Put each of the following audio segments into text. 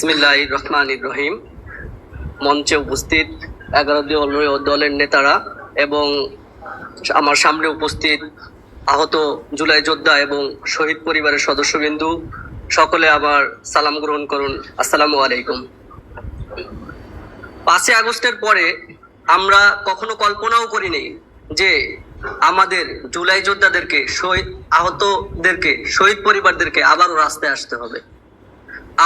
বিসমিল্লাহির রহমানির রহিম। মঞ্চে উপস্থিত 11 দলের নেতারা এবং আমার সামনে উপস্থিত আহত জুলাই যোদ্ধা এবং শহীদ পরিবারের সদস্যবৃন্দু, সকলে আমার সালাম গ্রহণ করুন। আসসালামু আলাইকুম। 5ই আগস্টের পরে আমরা কখনো কল্পনাও করিনি যে আমাদের জুলাই যোদ্ধাদেরকে, আহতদেরকে, শহীদ পরিবারদেরকে আবারও রাস্তায় আসতে হবে,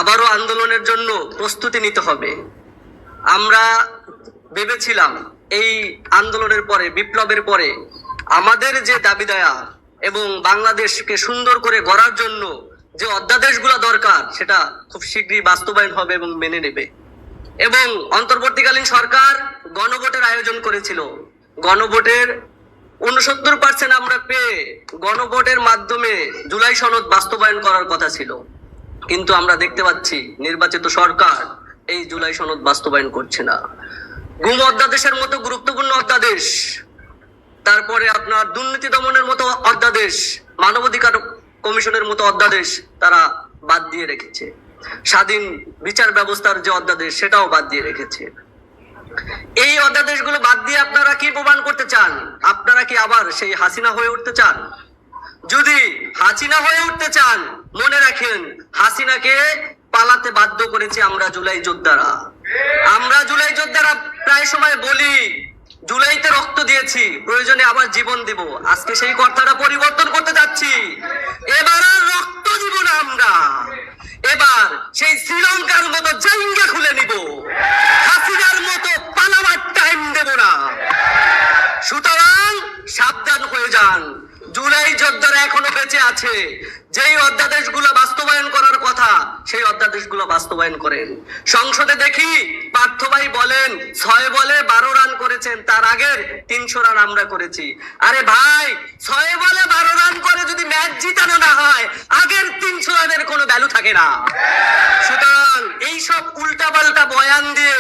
আবারও আন্দোলনের জন্য প্রস্তুতি নিতে হবে। আমরা ভেবেছিলাম এই আন্দোলনের পরে, বিপ্লবের পরে আমাদের যে দাবি দায়া এবং বাংলাদেশকে সুন্দর করে গড়ার জন্য যে অধ্যাদেশগুলো দরকার সেটা খুব শীঘ্রই বাস্তবায়ন হবে এবং মেনে নেবে। এবং অন্তর্বর্তীকালীন সরকার গণভোটের আয়োজন করেছিল। গণভোটের 69% আমরা পেয়ে গণভোটের মাধ্যমে জুলাই সনদ বাস্তবায়ন করার কথা ছিল, কিন্তু আমরা দেখতে পাচ্ছি নির্বাচিত সরকার এই জুলাই সনদ বাস্তবায়ন করছে না। গুম অধ্যাদেশের মতো গুরুত্বপূর্ণ অধ্যাদেশ, তারপরে আপনার দুর্নীতি দমনের মতো অধ্যাদেশ, মানবাধিকার কমিশনের মতো অধ্যাদেশ তারা বাদ দিয়ে রেখেছে। স্বাধীন বিচার ব্যবস্থার যে অধ্যাদেশ সেটাও বাদ দিয়ে রেখেছে। এই অধ্যাদেশগুলো বাদ দিয়ে আপনারা কি প্রমাণ করতে চান? আপনারা কি আবার সেই হাসিনা হয়ে উঠতে চান? যদি হাসিনা হয়ে উঠতে চান, মনে রাখেন হাসিনাকে পালাতে বাধ্য করেছি আমরা জুলাই যোদ্ধারা। আমরা জুলাই যোদ্ধারা প্রায় সময় বলি জুলাইতে রক্ত দিয়েছি, প্রয়োজনে আবার জীবন দেব। আজকে সেই কথাটা পরিবর্তন করতে যাচ্ছি। এবার আর রক্ত দিব না আমরা, এবার সেই শ্রীলঙ্কার মতো জাঙ্গা খুলে নিব, হাসিনার মতো পালাবার টাইম দেব না। সুতরাং সাবধান হয়ে যান। জুলাই যোদ্ধারা এখনো বেঁচে আছে। যেই অধ্যাদেশগুলো বাস্তবায়ন করার কথা সেই অধ্যাদেশগুলো বাস্তবায়ন করেন। সংসদে দেখি পার্থ ভাই বলেন 6 বলে 12 রান করেছেন, তার আগের 300 রান আমরা করেছি। আরে ভাই, 6 বলে 12 রান করে যদি ম্যাচ জিতানো না হয়, আগের 300 রানের কোনো ভ্যালু থাকে না। সুতরাং এইসব উল্টাপাল্টা বয়ান দিয়ে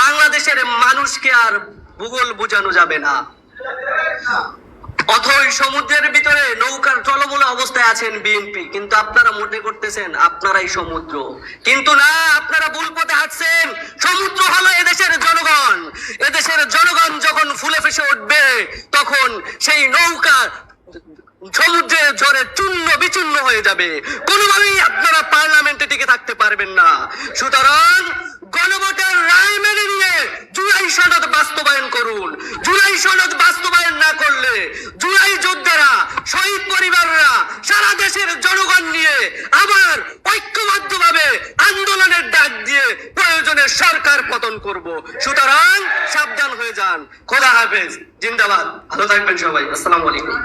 বাংলাদেশের মানুষকে আর ভূগোল বোঝানো যাবে না। অথই সমুদ্রের ভিতরে নৌকার টলমল অবস্থায় আছেন বিএনপি, কিন্তু আপনারা মনে করতেছেন আপনারাই সমুদ্র, কিন্তু না, আপনারা ভুল পথে হাঁটছেন। সমুদ্র হলো এদেশের জনগণ। এদেশের জনগণ যখন ফুলে ফেসে উঠবে তখন সেই নৌকা সমুদ্রের ঝড়ে চূর্ণ বিচূর্ণ হয়ে যাবে। কোনোভাবেই আপনারা পার্লামেন্টে টিকে থাকতে পারবেন না। সুতরাং গণভোটের রায় মেনে নিয়ে জুলাই সনদ বাস্তবায়ন করুন। জুলাই সনদ বাস্তবায়ন না করলে জুলাই যোদ্ধারা, শহীদ পরিবাররা, সারা দেশের জনগণ নিয়ে আবার ঐক্যবদ্ধভাবে আন্দোলনের ডাক দিয়ে প্রয়োজনে সরকার পতন করব। সুতরাং সাবধান হয়ে যান। খোদা হাফেজ, জিন্দাবাদ। ভালো থাকবেন সবাই। আসসালামু আলাইকুম।